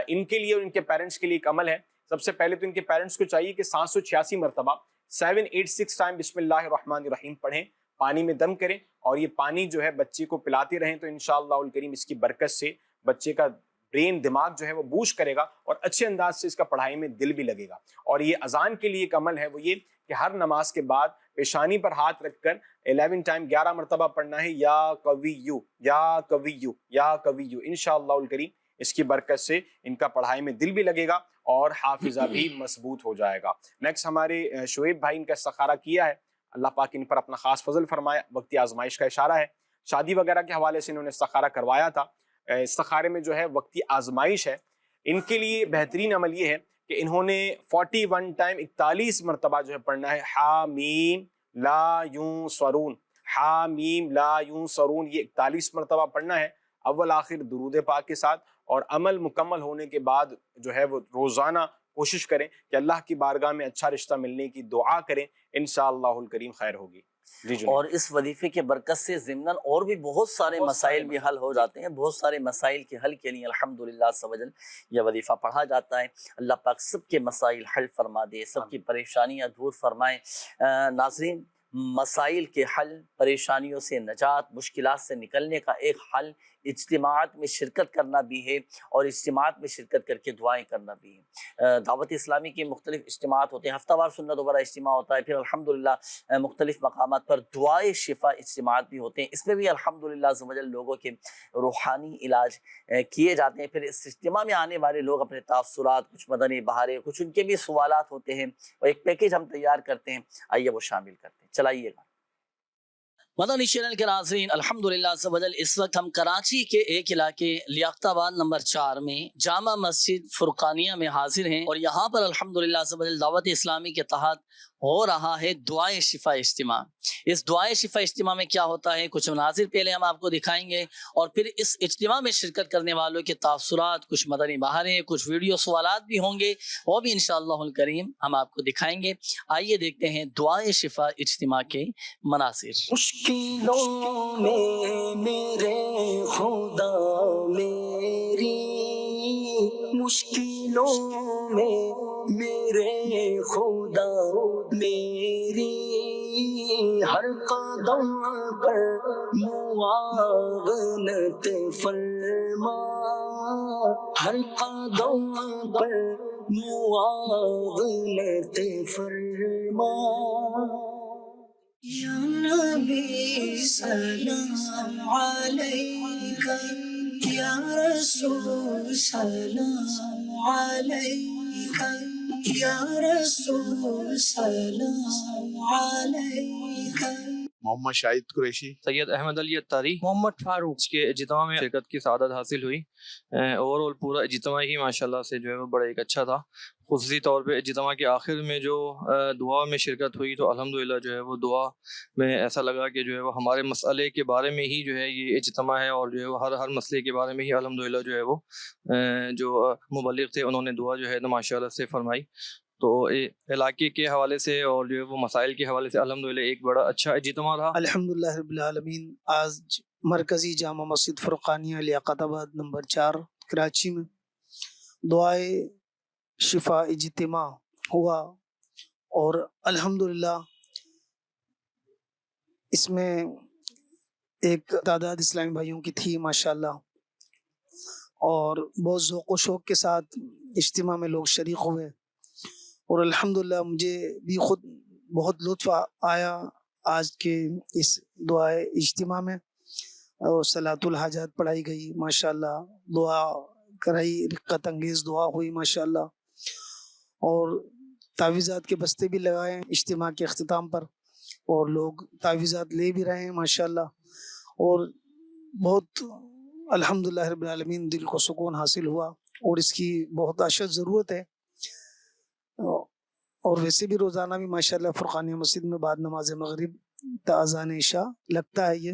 ان کے لیے اور ان کے پیرنٹس کے لیے ایک عمل ہے۔ سب سے پہلے تو ان کے پیرنٹس کو چاہیے کہ 786 مرتبہ 786 ٹائم بسم اللہ الرحمن الرحیم پڑھیں، پانی میں دم کریں اور یہ پانی جو ہے بچے کو پلاتے رہیں، تو انشاءاللہ الکریم اس کی برکت سے بچے کا برین دماغ جو ہے وہ بوسٹ کرے گا اور اچھے انداز سے اس کا پڑھائی میں دل بھی لگے گا۔ اور یہ اذان کے لیے ایک عمل ہے، وہ یہ کہ ہر نماز کے بعد پیشانی پر ہاتھ رکھ کر 11 ٹائم 11 مرتبہ پڑھنا ہے، یا قویو یا قویو یا قویو، انشاءاللہ الکریم اس کی برکت سے ان کا پڑھائی میں دل بھی لگے گا اور حافظہ بھی مضبوط ہو جائے گا۔ نیکسٹ ہمارے شعیب بھائی ان کا استخارہ کیا ہے، اللہ پاک ان پر اپنا خاص فضل فرمائے، وقتی آزمائش کا اشارہ ہے، شادی وغیرہ کے حوالے سے انہوں نے استخارہ کروایا تھا، استخارے میں جو ہے وقتی آزمائش ہے، ان کے لیے بہترین عمل یہ ہے کہ انہوں نے 41 ٹائم 41 مرتبہ جو ہے پڑھنا ہے حامیم لا ینصرون، حامیم لا ینصرون، یہ 41 مرتبہ پڑھنا ہے اول آخر درود پاک کے ساتھ، اور عمل مکمل ہونے کے بعد جو ہے وہ روزانہ کوشش کریں کہ اللہ کی بارگاہ میں اچھا رشتہ ملنے کی دعا کریں، انشاءاللہ الکریم خیر ہوگی۔ جی جناب۔ اور اس وظیفے کے برکت سے ضمناً اور بھی بہت سارے مسائل بھی حل ہو جاتے ہیں، بہت سارے مسائل کے حل کے لیے الحمدللہ عز و جل یہ وظیفہ پڑھا جاتا ہے۔ اللہ پاک سب کے مسائل حل فرما دے، سب کی پریشانیاں دور فرمائے۔ ناظرین، مسائل کے حل، پریشانیوں سے نجات، مشکلات سے نکلنے کا ایک حل اجتماعات میں شرکت کرنا بھی ہے، اور اجتماعات میں شرکت کر کے دعائیں کرنا بھی ہے۔ دعوت اسلامی کے مختلف اجتماعات ہوتے ہیں، ہفتہ وار سنت دوبارہ اجتماع ہوتا ہے، پھر الحمدللہ مختلف مقامات پر دعائے شفا اجتماعات بھی ہوتے ہیں، اس میں بھی الحمدللہ عز و جل لوگوں کے روحانی علاج کیے جاتے ہیں۔ پھر اس اجتماع میں آنے والے لوگ اپنے تاثرات، کچھ مدنی بہاریں، کچھ ان کے بھی سوالات ہوتے ہیں، اور ایک پیکیج ہم تیار کرتے ہیں، آئیے وہ شامل کرتے ہیں، چلائیے گا۔ مدنی چینل کے ناظرین، الحمدللہ عز و جل اس وقت ہم کراچی کے ایک علاقے لیاقت آباد نمبر 4 میں جامع مسجد فرقانیہ میں حاضر ہیں، اور یہاں پر الحمدللہ عز و جل دعوت اسلامی کے تحت ہو رہا ہے دعائے شفا اجتماع۔ اس دعائے شفا اجتماع میں کیا ہوتا ہے، کچھ مناظر پہلے ہم آپ کو دکھائیں گے، اور پھر اس اجتماع میں شرکت کرنے والوں کے تاثرات، کچھ مدنی بہاریں، کچھ ویڈیو سوالات بھی ہوں گے، وہ بھی انشاءاللہ الکریم ہم آپ کو دکھائیں گے۔ آئیے دیکھتے ہیں دعائے شفا اجتماع کے مناظر۔ مشکلوں میں میرے خدا میری، مشکلوں میں میرے خدا میری، ہر قدم پر معاونت فرما، ہر قدم پر معاونت فرما۔ یا نبی سلام علیکہ، یا رسول سلام علیکہ، یا رسول سلام علیکہ۔ محمد شاہد قریشی، سید احمد علی اتاری، محمد فاروق کے اجتماع میں شرکت کی سعادت حاصل ہوئی۔ اوورآل پورا اجتماع ہی ماشاءاللہ سے جو ہے وہ بڑا ایک اچھا تھا، خصوصی طور پہ اجتماع کے آخر میں جو دعا میں شرکت ہوئی تو الحمدللہ جو ہے وہ دعا میں ایسا لگا کہ جو ہے وہ ہمارے مسئلے کے بارے میں ہی جو ہے یہ اجتماع ہے، اور جو ہے وہ ہر مسئلے کے بارے میں ہی الحمدللہ جو ہے وہ جو مبلغ تھے انہوں نے دعا جو ہے ماشاءاللہ سے فرمائی۔ تو علاقے کے حوالے سے اور جو ہے وہ مسائل کے حوالے سے الحمدللہ ایک بڑا اچھا اجتماع تھا۔ الحمدللہ رب العالمین۔ آج مرکزی جامع مسجد فرقانیہ لیاقت آباد نمبر 4 کراچی میں دعائے شفا اجتماع ہوا، اور الحمدللہ اس میں ایک تعداد اسلامی بھائیوں کی تھی ماشاءاللہ، اور بہت ذوق و شوق کے ساتھ اجتماع میں لوگ شریک ہوئے، اور الحمدللہ مجھے بھی خود بہت لطف آیا آج کے اس دعائے اجتماع میں، اور صلاۃ الحاجات پڑھائی گئی ماشاءاللہ، دعا کرائی، رقت انگیز دعا ہوئی ماشاءاللہ، اور تعویذات کے بستے بھی لگائے اجتماع کے اختتام پر، اور لوگ تعویذات لے بھی رہے ہیں ماشاءاللہ، اور بہت الحمدللہ رب العالمین دل کو سکون حاصل ہوا، اور اس کی بہت اشد ضرورت ہے۔ اور ویسے بھی روزانہ بھی ماشاءاللہ فرقانیہ مسجد میں بعد نماز مغرب تا اذان عشاء لگتا ہے یہ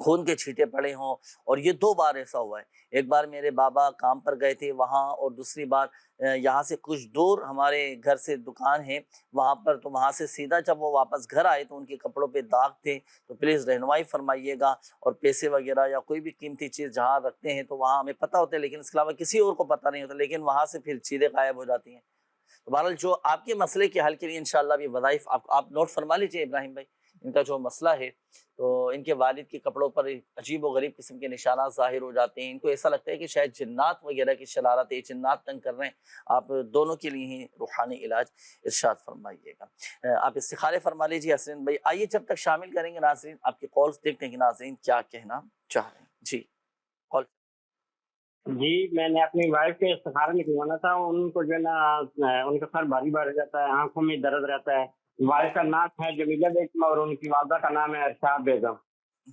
خون کے چھینٹے پڑے ہوں. اور یہ 2 بار ایسا ہوا ہے. ایک بار میرے بابا کام پر گئے تھے وہاں، اور دوسری بار یہاں سے کچھ دور ہمارے گھر سے دکان ہے وہاں پر، تو وہاں سے سیدھا جب وہ واپس گھر آئے تو ان کے کپڑوں پہ داغ تھے. تو پلیز رہنمائی فرمائیے گا. اور پیسے وغیرہ یا کوئی بھی قیمتی چیز جہاں رکھتے ہیں تو وہاں ہمیں پتہ ہوتا ہے، لیکن اس کے علاوہ کسی اور کو پتہ نہیں ہوتا، لیکن وہاں سے پھر چیزیں غائب ہو جاتی ہیں. تو بہرحال جو آپ کے مسئلے کے حل کے لیے انشاءاللہ بھی وظائف آپ نوٹ فرما لیجئے ابراہیم بھائی. ان کا جو مسئلہ ہے تو ان کے والد کے کپڑوں پر عجیب و غریب قسم کے نشانات ظاہر ہو جاتے ہیں. ان کو ایسا لگتا ہے کہ شاید جنات وغیرہ کی شرارت ہے، جنات تنگ کر رہے ہیں. آپ دونوں کے لیے ہی روحانی علاج ارشاد فرمائیے گا. آپ استخارے فرما لیجیے حسین بھائی. آئیے جب تک شامل کریں گے ناظرین آپ کے کالز، دیکھتے ہیں کہ ناظرین کیا کہنا چاہ رہے ہیں. جی کال. جی میں نے اپنی وائف کے استخارہ نکلوانا تھا. ان کو جو ہے نا ان کا سر بھاری بھاری رہتا ہے، آنکھوں میں درد رہتا ہے. وائف کا نام ہے جمیلہ بیگم اور ان کی والدہ کا نام ہے ارشاد بیگم.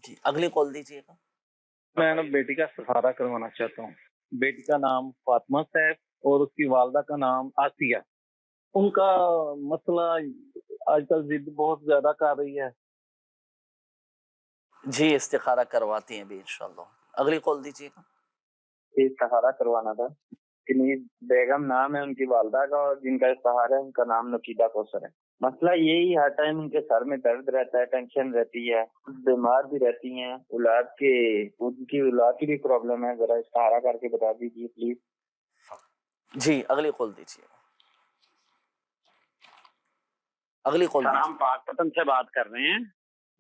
جی اگلی کال دیجیے گا. میں بیٹی کا استخارہ کروانا چاہتا ہوں. بیٹی کا نام فاطمہ سیف اور اس کی والدہ کا نام آسیہ. ان کا مسئلہ آج کل ضد بہت زیادہ کر رہی ہے. جی استخارہ کرواتے ہیں بھی انشاءاللہ. اگلی کال دیجیے گا. استخارہ کروانا تھا. کنیز بیگم نام ہے ان کی والدہ کا، اور جن کا استخارہ ہے ان کا نام نقیدہ کوثر ہے. مسئلہ یہی ہر ٹائم ان کے سر میں درد رہتا ہے، ٹینشن رہتی ہے، بیمار بھی رہتی ہیں. ان کی اولاد کی بھی پرابلم ہے. ذرا استخارہ کر کے بتا دیجیے پلیز. جی اگلی کال دیجیے. اگلی کال. سلام پاک پتن سے بات کر رہے ہیں.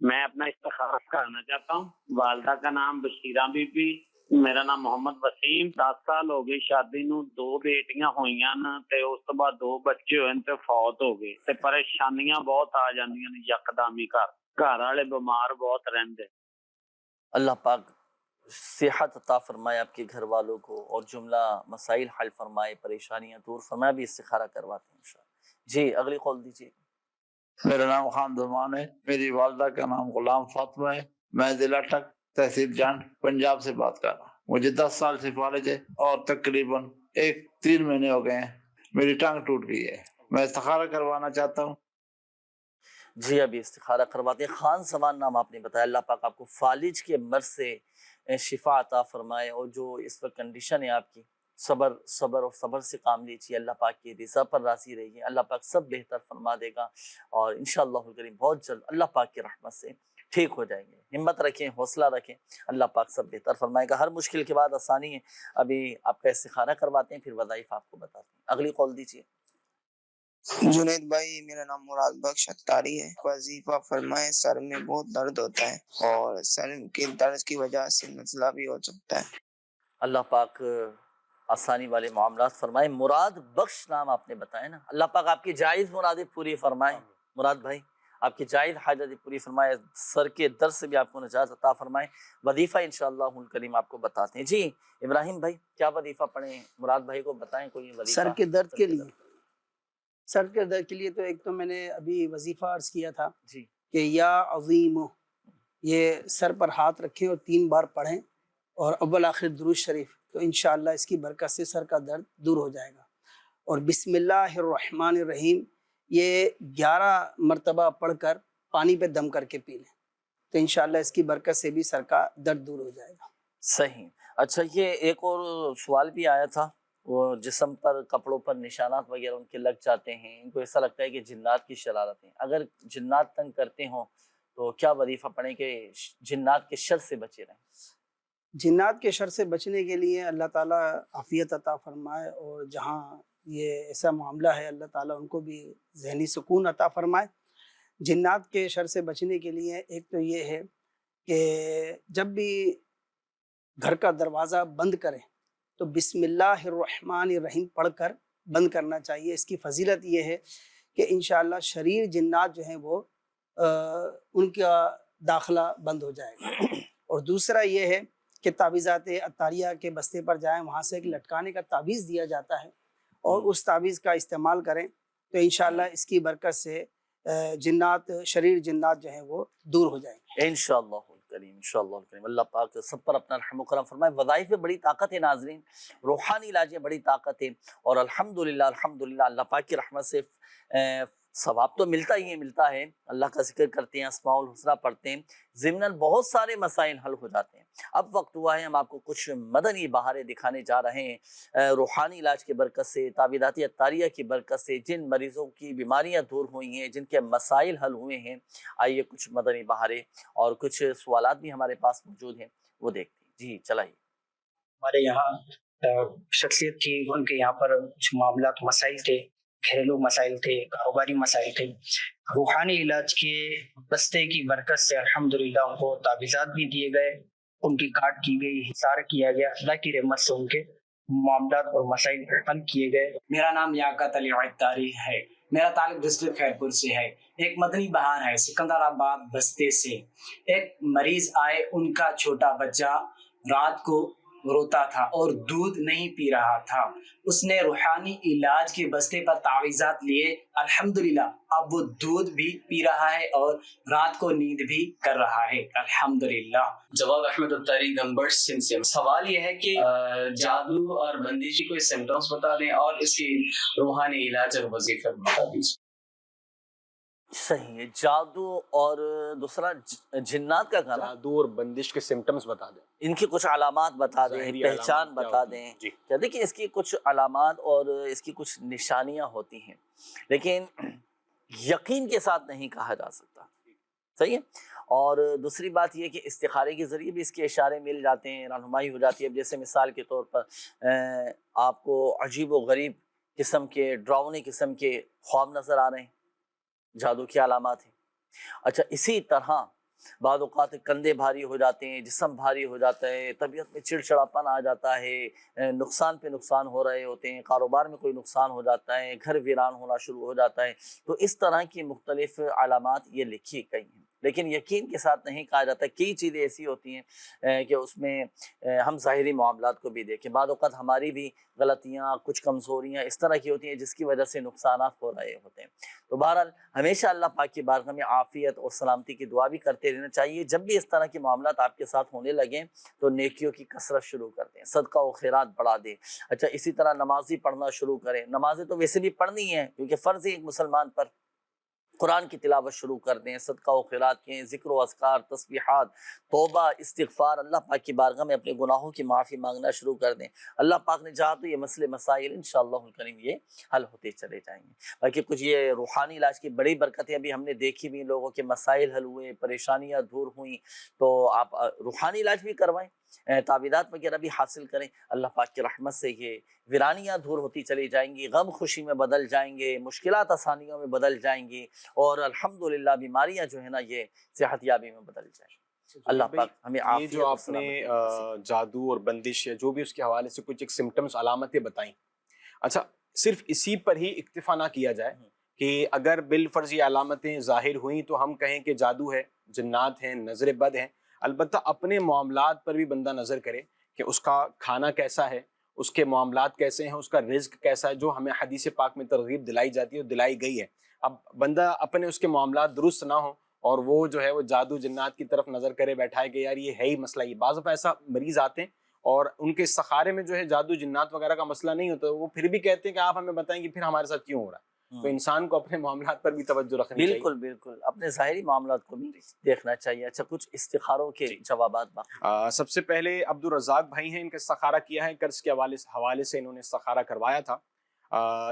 میں اپنا استخارہ کرانا چاہتا ہوں. والدہ کا نام بشیرہ بی بی، میرا نام محمد وسیم. 10 سال ہو گئے شادی نو. 2 بیٹیاں ہوئیاں نا تے اس تو بعد 2 بچے ہوئے تے فوت ہو گئے. تے پریشانیاں بہت آ جاندیاں نے یکدمی. گھر والے بیمار بہت رہندے. اللہ پاک صحت عطا فرمائے آپ کے گھر والوں کو، اور جملہ مسائل حل فرمائے، پریشانیاں دور فرمائے. بھی استخارہ کرواتے ہیں انشاءاللہ. جی اگلی کال دیجیے. میرا نام خان زمان ہے. میری والدہ کا نام غلام فاطمہ ہے. میں ضلع ٹک تحصیل جان پنجاب سے بات کر رہا ہوں. مجھے 10 سال سے فالج ہے اور تقریباً 3 مہینے ہو گئے ہیں میری ٹانگ ٹوٹ گئی ہے. میں استخارہ کروانا چاہتا ہوں. جی ابھی استخارہ کرواتے ہیں. خان زمان نام آپ نے بتایا. اللہ پاک آپ کو فالج کے مرض سے شفا عطا فرمائے، اور جو اس وقت کنڈیشن ہے آپ کی، صبر اور صبر سے کام لیجیے. اللہ پاک کی رضا پر راضی رہیے. اللہ پاک سب بہتر فرما دے گا، اور انشاءاللہ الکریم بہت جلد اللہ پاک کی رحمت سے ٹھیک ہو جائیں گے. ہمت رکھیں، حوصلہ رکھیں، اللہ پاک سب بہتر فرمائے گا. ہر مشکل کے بعد آسانی ہے. ابھی آپ کا استخارہ کرواتے ہیں، پھر وظائف آپ کو بتاتے ہیں. اگلی کال دیجیے. جنید بھائی میرا نام مراد بخش اتاری ہے. وظیفہ فرمائے. سر میں بہت درد ہوتا ہے اور سر کے درد کی وجہ سے مسئلہ بھی ہو سکتا ہے. اللہ پاک آسانی والے معاملات فرمائے. مراد بخش نام آپ نے بتایا نا. اللہ پاک آپ کی جائز مرادیں پوری فرمائے. مراد بھائی آپ کی جائز حاجتیں پوری فرمائے. سر کے درد سے بھی آپ کو نجات عطا فرمائے. وظیفہ انشاءاللہ الکریم آپ کو بتاتے ہیں. جی ابراہیم بھائی کیا وظیفہ پڑھیں؟ مراد بھائی کو بتائیں کوئی وظیفہ. سر کے درد کے لیے، سر کے درد کے لیے تو ایک تو میں نے ابھی وظیفہ عرض کیا تھا جی کہ یا عظیم، یہ سر پر ہاتھ رکھیں اور 3 بار پڑھیں، اور اول آخر درود شریف، تو انشاءاللہ اس کی برکت سے سر کا درد دور ہو جائے گا. اور بسم اللہ الرحمن الرحیم یہ 11 مرتبہ پڑھ کر پانی پہ دم کر کے پی لیں، تو انشاءاللہ اس کی برکت سے بھی سر کا درد دور ہو جائے گا. صحیح. اچھا یہ ایک اور سوال بھی آیا تھا، وہ جسم پر کپڑوں پر نشانات وغیرہ ان کے لگ جاتے ہیں، ان کو ایسا لگتا ہے کہ جنات کی شرارتیں. اگر جنات تنگ کرتے ہوں تو کیا وظیفہ پڑھیں کہ جنات کے شر سے بچے رہیں؟ جنات کے شر سے بچنے کے لیے اللہ تعالیٰ عافیت عطا فرمائے، اور جہاں یہ ایسا معاملہ ہے اللہ تعالیٰ ان کو بھی ذہنی سکون عطا فرمائے. جنات کے شر سے بچنے کے لیے ایک تو یہ ہے کہ جب بھی گھر کا دروازہ بند کریں تو بسم اللہ الرحمن الرحیم پڑھ کر بند کرنا چاہیے. اس کی فضیلت یہ ہے کہ انشاءاللہ شریر جنات جو ہیں وہ ان کا داخلہ بند ہو جائے گا. اور دوسرا یہ ہے کہ تعویذات عطاریہ کے بستے پر جائیں، وہاں سے ایک لٹکانے کا تعویذ دیا جاتا ہے، اور اس تعویذ کا استعمال کریں تو انشاءاللہ اس کی برکت سے جنات، شریر جنات جو ہیں وہ دور ہو جائیں گے انشاءاللہ الکریم. انشاءاللہ الکریم اللہ پاک سب پر اپنا رحم و کرم فرمائے. وظائف میں بڑی طاقت ہے ناظرین، روحانی علاج میں بڑی طاقت ہے، اور الحمدللہ الحمدللہ اللہ پاک کی رحمت سے ثواب تو ملتا ہی ملتا ہے، اللہ کا ذکر کرتے ہیں، اسماء الحسنہ پڑھتے ہیں، ضمناً بہت سارے مسائل حل ہو جاتے ہیں۔ اب وقت ہوا ہے ہم آپ کو کچھ مدنی بہاریں دکھانے جا رہے ہیں، روحانی علاج کی برکت سے، تعویذات عطاریہ کی برکت سے جن مریضوں کی بیماریاں دور ہوئی ہیں، جن کے مسائل حل ہوئے ہیں، آئیے کچھ مدنی بہاریں اور کچھ سوالات بھی ہمارے پاس موجود ہیں، وہ دیکھتے ہیں۔ جی چلائیے۔ ہمارے یہاں شخصیت تھی، ان کے یہاں پر کچھ معاملات مسائل تھے، گھریلو مسائل تھے، کاروباری مسائل تھے۔ روحانی علاج کے بستے کی برکت سے الحمدللہ ان کو تعویذات بھی دیے گئے، ان کی کاٹ کی گئی، حصار کیا گیا، اللہ کی رحمت سے ان کے معاملات اور مسائل حل کیے گئے۔ میرا نام لیاقت علی عطاری ہے، میرا تعلق ڈسٹرکٹ خیرپور سے ہے۔ ایک مدنی بہار ہے سکندر آباد بستے سے۔ ایک مریض آئے، ان کا چھوٹا بچہ رات کو روتا تھا اور دودھ نہیں پی رہا تھا۔ اس نے روحانی علاج کے بستے پر تعویذات لیے، الحمدللہ اب وہ دودھ بھی پی رہا ہے اور رات کو نیند بھی کر رہا ہے، الحمدللہ۔ جواد احمد اتاری گمبر سندھ سے۔ سوال یہ ہے کہ جادو اور بندش کی کوئی سمٹمز بتا دیں اور اس کی روحانی علاج اور وظیفہ بتا دیجیے۔ صحیح ہے، جادو اور دوسرا جنات کا کہنا، جادو اور بندش کے سمٹمز بتا دیں، ان کی کچھ علامات بتا دیں، پہچان بتا دیں۔ دیکھیں اس کی کچھ علامات اور اس کی کچھ نشانیاں ہوتی ہیں، لیکن یقین کے ساتھ نہیں کہا جا سکتا، صحیح ہے۔ اور دوسری بات یہ کہ استخارے کے ذریعے بھی اس کے اشارے مل جاتے ہیں، رہنمائی ہو جاتی ہے۔ جیسے مثال کے طور پر آپ کو عجیب و غریب قسم کے، ڈراؤنے قسم کے خواب نظر آ رہے ہیں، جادو کی علامات ہیں۔ اچھا، اسی طرح بعض اوقات کندھے بھاری ہو جاتے ہیں، جسم بھاری ہو جاتا ہے، طبیعت میں چڑچڑاپن آ جاتا ہے، نقصان پہ نقصان ہو رہے ہوتے ہیں، کاروبار میں کوئی نقصان ہو جاتا ہے، گھر ویران ہونا شروع ہو جاتا ہے، تو اس طرح کی مختلف علامات یہ لکھی گئی ہیں۔ لیکن یقین کے ساتھ نہیں کہا جاتا، کئی چیزیں ایسی ہوتی ہیں کہ اس میں ہم ظاہری معاملات کو بھی دیکھیں، بعض اوقات ہماری بھی غلطیاں، کچھ کمزوریاں اس طرح کی ہوتی ہیں جس کی وجہ سے نقصانات ہو رہے ہوتے ہیں۔ تو بہرحال ہمیشہ اللہ پاک کی بارگاہ میں عافیت اور سلامتی کی دعا بھی کرتے رہنا چاہیے۔ جب بھی اس طرح کے معاملات آپ کے ساتھ ہونے لگیں تو نیکیوں کی کثرت شروع کر دیں، صدقہ و خیرات بڑھا دیں۔ اچھا، اسی طرح نمازی پڑھنا شروع کریں، نمازیں تو ویسے بھی پڑھنی ہیں کیونکہ فرض ہے ایک مسلمان پر، قرآن کی تلاوت شروع کر دیں، صدقہ و خیرات کے، ذکر و اذکار، تسبیحات، توبہ، استغفار، اللہ پاک کی بارگاہ میں اپنے گناہوں کی معافی مانگنا شروع کر دیں۔ اللہ پاک نے چاہا تو یہ مسئلے مسائل انشاءاللہ الکریم یہ حل ہوتے چلے جائیں گے۔ باقی کچھ یہ روحانی علاج کی بڑی برکتیں ابھی ہم نے دیکھی بھی، لوگوں کے مسائل حل ہوئے، پریشانیاں دور ہوئیں، تو آپ روحانی علاج بھی کروائیں، تعویذات وغیرہ بھی حاصل کریں، اللہ پاک کی رحمت سے یہ ویرانیاں دور ہوتی چلی جائیں گی، غم خوشی میں بدل جائیں گے، مشکلات آسانیوں میں بدل جائیں گی، اور الحمدللہ بیماریاں جو ہے نا یہ صحت یابی میں بدل جائیں گی۔ اللہ پاک ہمیں یہ عافیت جو اور آپ نے سلامتی جادو اور بندش یا جو بھی اس کے حوالے سے کچھ ایک سمٹمز، علامتیں بتائیں، اچھا صرف اسی پر ہی اکتفا نہ کیا جائے کہ اگر بالفرض یہ علامتیں ظاہر ہوئیں تو ہم کہیں کہ جادو ہے، جنات ہیں، نظر بد ہیں۔ البتہ اپنے معاملات پر بھی بندہ نظر کرے کہ اس کا کھانا کیسا ہے، اس کے معاملات کیسے ہیں، اس کا رزق کیسا ہے، جو ہمیں حدیث پاک میں ترغیب دلائی جاتی ہے اور دلائی گئی ہے۔ اب بندہ اپنے اس کے معاملات درست نہ ہوں اور وہ جو ہے وہ جادو جنات کی طرف نظر کرے بیٹھا ہے کہ یار یہ ہے ہی مسئلہ، یہ بعض دفعہ ایسا مریض آتے ہیں اور ان کے استخارے میں جو ہے جادو جنات وغیرہ کا مسئلہ نہیں ہوتا، وہ پھر بھی کہتے ہیں کہ آپ ہمیں بتائیں کہ پھر ہمارے ساتھ کیوں ہو رہا ہے۔ تو انسان کو اپنے معاملات پر بھی توجہ رکھنی چاہیے۔ بالکل بالکل، اپنے ظاہری معاملات کو بھی دیکھنا چاہیے۔ اچھا، کچھ استخاروں کے جوابات باقی۔ سب سے پہلے عبدالرزاق بھائی ہیں، ان کا استخارہ کیا ہے، قرض کے حوالے سے انہوں نے استخارہ کروایا تھا۔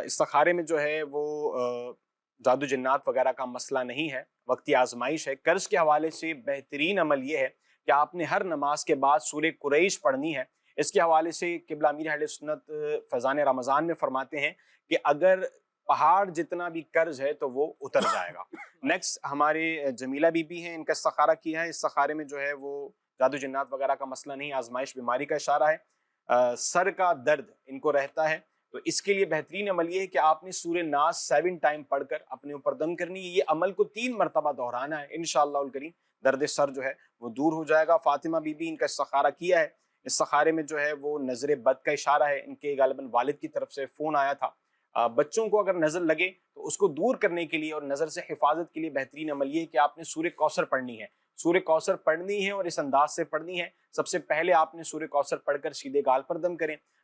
استخارے میں جو ہے وہ جادو جنات وغیرہ کا مسئلہ نہیں ہے، وقتی آزمائش ہے۔ قرض کے حوالے سے بہترین عمل یہ ہے کہ آپ نے ہر نماز کے بعد سورہ قریش پڑھنی ہے۔ اس کے حوالے سے قبلہ امیر اہل سنت فیضان رمضان میں فرماتے ہیں کہ اگر پہاڑ جتنا بھی قرض ہے تو وہ اتر جائے گا۔ نیکسٹ ہمارے جمیلہ بی بی ہیں، ان کا استخارہ کیا ہے۔ استخارے میں جو ہے وہ جادو جنات وغیرہ کا مسئلہ نہیں، آزمائش بیماری کا اشارہ ہے۔ سر کا درد ان کو رہتا ہے، تو اس کے لیے بہترین عمل یہ ہے کہ آپ نے سورہ ناس 7 ٹائم پڑھ کر اپنے اوپر دم کرنی ہے۔ یہ عمل کو 3 مرتبہ دہرانا ہے، انشاءاللہ الکریم درد سر جو ہے وہ دور ہو جائے گا۔ فاطمہ بی بی ان کا استخارہ کیا ہے۔ استخارے میں جو ہے وہ نظر بد کا اشارہ ہے، ان کے غالباً والد کی طرف سے فون آیا تھا۔ بچوں کو اگر نظر لگے تو اس کو دور کرنے کے لیے اور نظر سے حفاظت کے لیے بہترین عمل یہ ہے کہ آپ نے سورہ کوثر پڑھنی ہے۔ سورہ کوثر پڑھنی ہے اور اس انداز سے پڑھنی ہے۔ سب سے پہلے آپ نے سورہ کوثر پڑھ کر سیدھے گال پر دم کریں،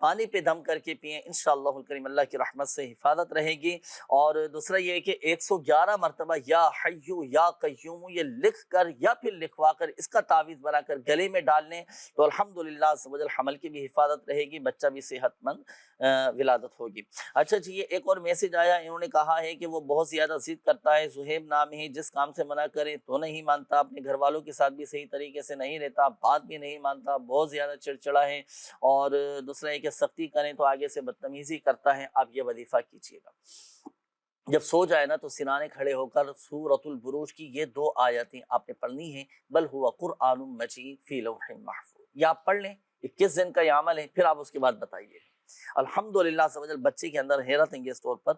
پانی پہ دم کر کے پئیں، انشاءاللہ الکریم اللہ کی رحمت سے حفاظت رہے گی۔ اور دوسرا یہ ہے کہ 111 مرتبہ یا حیو یا قیوم یہ لکھ کر یا پھر لکھوا کر اس کا تعویذ بنا کر گلے میں ڈال لیں تو الحمدللہ عز و جل حمل کی بھی حفاظت رہے گی، بچہ بھی صحت مند ولادت ہوگی۔ اچھا جی، یہ ایک اور میسج آیا، انہوں نے کہا ہے کہ وہ بہت زیادہ ضد کرتا ہے، زہیب نام ہے، جس کام سے منع کریں تو نہیں مانتا، اپنے گھر والوں کے ساتھ بھی صحیح طریقے سے نہیں رہتا، بات بھی نہیں مانتا، بہت زیادہ چڑچڑا ہے، اور دوسرا ہے کہ سختی کریں تو آگے سے بدتمیزی کرتا ہے۔ آپ یہ وظیفہ کیجیے گا، جب سو جائے نا تو سرانے کھڑے ہو کر سورۃ البروج کی یہ 2 آیتیں آپ نے پڑھنی ہیں، بل ہوا قرآن مجید فی لوح محفوظ، یہ آپ پڑھ لیں، 21 دن کا یہ عمل ہے، پھر آپ اس کے بعد بتائیے۔ الحمدللہ سمجھ بچے کے اندر حیرت انگیز طور پر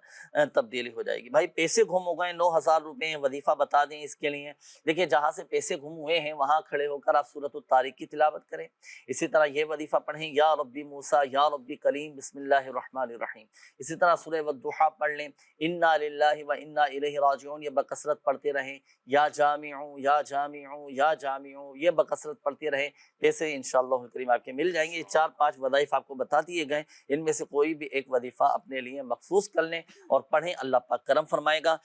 تبدیلی ہو جائے گی۔ بھائی پیسے گم ہو گئے، 9000 روپے وظیفہ بتا دیں اس کے لیے، دیکھیں جہاں سے پیسے گم ہوئے ہیں وہاں کھڑے ہو کر آپ سورۃ الطارق کی تلاوت کریں۔ اسی طرح یہ وظیفہ پڑھیں، یا ربی موسیٰ یا ربی کلیم بسم اللہ الرحمن الرحیم۔ اسی طرح سورہ والضحیٰ پڑھ لیں، انا للہ و انا الیہ راجعون، یہ بکثرت پڑھتے رہیں، یا جامعوں یا جامعوں یا جامعوں، یہ بکثرت پڑھتے رہیں، پیسے انشاءاللہ الکریم آپ کے مل جائیں گے۔ یہ 4-5 وظائف آپ کو بتا دیے گئے، ان میں سے کوئی بھی ایک وظیفہ اپنے لیے مخصوص کر لیں اور پڑھیں، اللہ پاک کرم فرمائے گا۔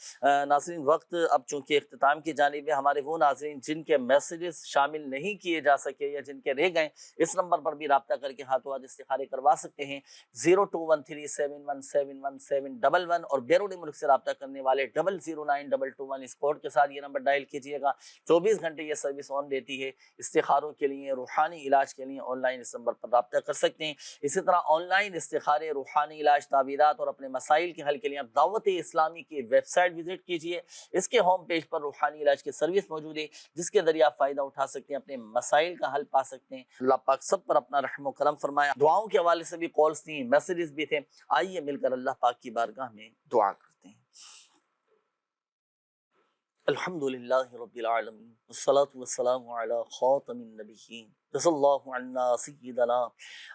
ناظرین وقت اب چونکہ اختتام کی جانب ہے، ہمارے وہ ناظرین جن کے میسیجز شامل نہیں کیے جا سکے یا جن کے رہ گئے، اس نمبر پر بھی رابطہ کر کے ہاتھوں ہاتھ استخارے کروا سکتے ہیں، 0213717711 اور بیرون ملک سے رابطہ کرنے والے 009221 اس کوڈ کے ساتھ یہ نمبر ڈائل کیجیے گا۔ 24 گھنٹے یہ سروس آن رہتی ہے، استخاروں کے لیے، روحانی علاج کے لیے آن لائن اس نمبر پر رابطہ کر سکتے ہیں۔ اسی طرح آن لائن استخارے، روحانی علاج، تعویذات اور اپنے مسائل کے حل کے لیے آپ دعوت اسلامی کی ویب سائٹ وزٹ کیجئے، اس کے ہوم پیج پر روحانی علاج کی سروس موجود ہے جس کے ذریعے آپ فائدہ اٹھا سکتے ہیں، اپنے مسائل کا حل پا سکتے ہیں۔ اللہ پاک سب پر اپنا رحم و کرم فرمایا۔ دعاؤں کے حوالے سے بھی کالز تھیں، میسیجز بھی تھے، آئیے مل کر اللہ پاک کی بارگاہ میں دعا کرتے ہیں۔ الحمدللہ رب العالمین والصلاة والسلام علی خاتم النبیین رضی اللہ عنا سیدنا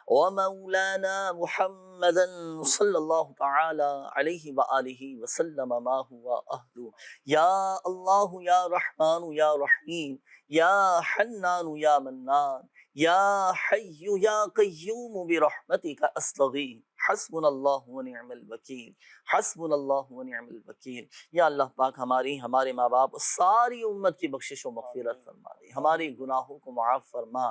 ومولانا محمدا صلی اللہ تعالی علیہ وآلہ وسلم ما هو اہلو۔ یا اللہ یا رحمان یا رحیم یا حنان یا منان یا حی یا قیوم برحمتک استغیث حسبنا اللہ ونعم الوکیل، حسبنا اللہ ونعم الوکیل۔ یا اللہ پاک ہمارے ماں باپ ساری امت کی بخشش و مغفرت فرما دے، ہمارے گناہوں کو معاف فرما،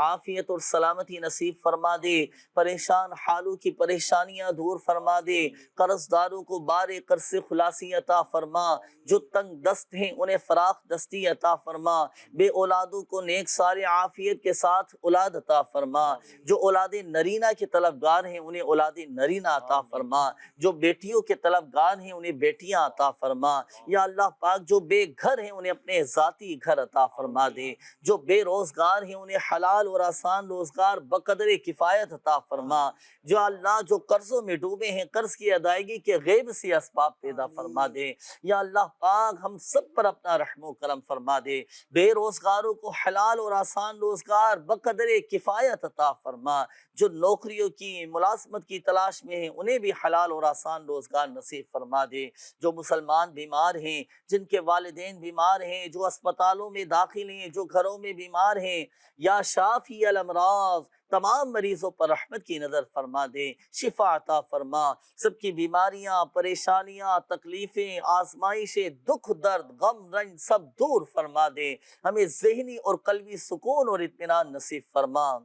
عافیت اور سلامتی نصیب فرما دے، پریشان حالوں کی پریشانیاں دور فرما دے، قرض داروں کو بار قرض سے خلاصی عطا فرما، جو تنگ دست ہیں انہیں فراخ دستی عطا فرما، بے اولادوں کو نیک سارے عافیت کے ساتھ اولاد عطا فرما، جو اولاد نرینہ کے طلبگار ہیں انہیں اولاد نرینہ عطا فرما، جو بیٹیوں کے طلبگار ہیں انہیں بیٹیاں عطا فرما۔ یا اللہ پاک جو بے گھر ہیں انہیں اپنے ذاتی گھر عطا فرما دے، جو بے روزگار ہیں انہیں حلال اور آسان روزگار بقدر کفایت عطا فرما، جو اللہ جو قرضوں میں ڈوبے ہیں قرض کی ادائیگی کے غیب سے اسباب پیدا فرما دے۔ یا اللہ پاک ہم سب پر اپنا رحم و کرم فرما دے، بے روزگاروں کو حلال اور آسان روزگار بقدر کفایت عطا فرما، جو نوکریوں کی ملازمت کی تلاش میں ہیں انہیں بھی حلال اور آسان روزگار نصیب فرما دے، جو مسلمان بیمار ہیں، جن کے والدین بیمار ہیں، جو اسپتالوں میں داخل ہیں، جو گھروں میں بیمار ہیں، یا شافی الامراض تمام مریضوں پر رحمت کی نظر فرما دے، شفا عطا فرما، سب کی بیماریاں، پریشانیاں، تکلیفیں، آزمائشیں، دکھ، درد، غم، رنج سب دور فرما دے، ہمیں ذہنی اور قلبی سکون اور اطمینان نصیب فرما،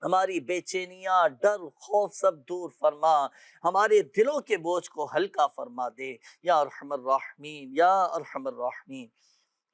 ہماری بے چینیاں، ڈر، خوف سب دور فرما، ہمارے دلوں کے بوجھ کو ہلکا فرما دے۔ یا ارحم الراحمین یا ارحم الراحمین۔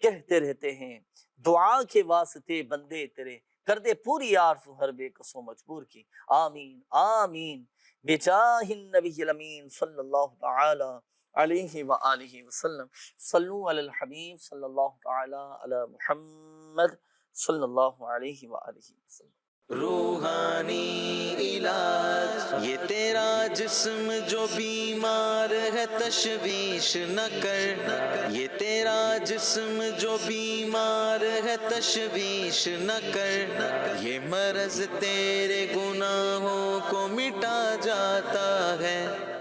کہتے رہتے ہیں دعا کے واسطے بندے تیرے، کر دے پوری آرزو ہر بے کسو مجبور کی، آمین آمین بجاہ النبی الامین صلی اللہ تعالی علیہ وآلہ وسلم۔ صلو علی الحبیب صلی اللہ تعالی علی محمد صلی اللہ علیہ وآلہ وسلم۔ روحانی علاج یہ تیرا جسم جو بیمار ہے تشویش نہ کر، یہ تیرا جسم جو بیمار ہے تشویش نہ کر، یہ مرض تیرے گناہوں کو مٹا جاتا ہے۔